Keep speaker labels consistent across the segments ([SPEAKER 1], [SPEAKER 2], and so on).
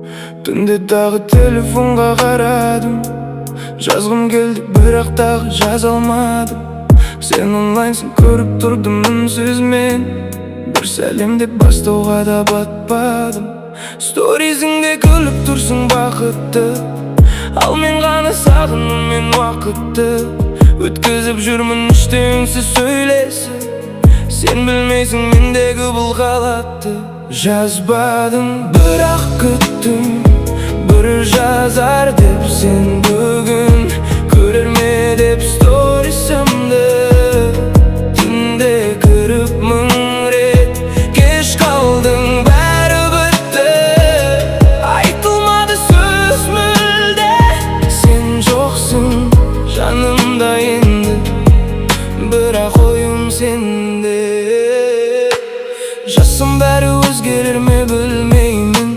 [SPEAKER 1] Түнде дағы телефонға қарадым, жазғым келді бірақ тағы жаза алмадым. Сен онлайнсың көріп тұрдым үнсіз мен, бір сәлем деп бастауға да батпадым. Сторизіңде күліп тұрсың бақытты, ал мен ғана сағынумен уақытты өткізіп жүрмін іште үнсіз сөйлесіп. Сен білмейсің мендегі бұл қалапты. Жазбадым бірақ күттім, бір жазар деп сен бүгін, көрер ме деп сторисімді. Түнде кіріп мың рет кеш қалдың, бәрі бітті, айтылмады сөз мүлде. Сен жоқсың жанымда енді, бірақ ойым сенде. Жасым бәрі өзгерер ме білмеймін,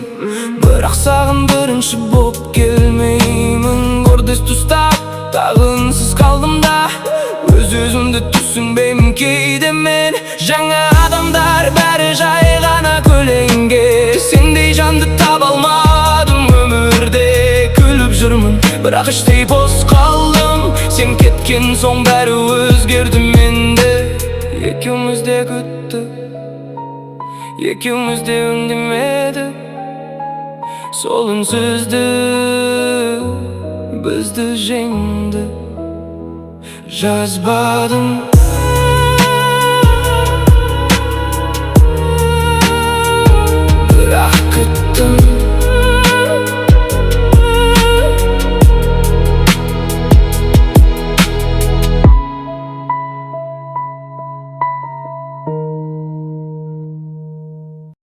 [SPEAKER 1] бірақ саған бірінші боп келмеймін. Көрдес тұстап тағы үнсіз қалдым да, өз-өзімді түсінбеймін кейде мен. Жаңа адамдар бәрі жай ғана көлеңге, сендей жанды таба алмадым өмірде. Күліп жүрмін бірақ іштей бос қалдым, сен кеткен соң бәрі өзгерді менде. Екеуміз де күттік, екеуміз де үндемеді, сол үнсізді бізді жеңді. Жазбадым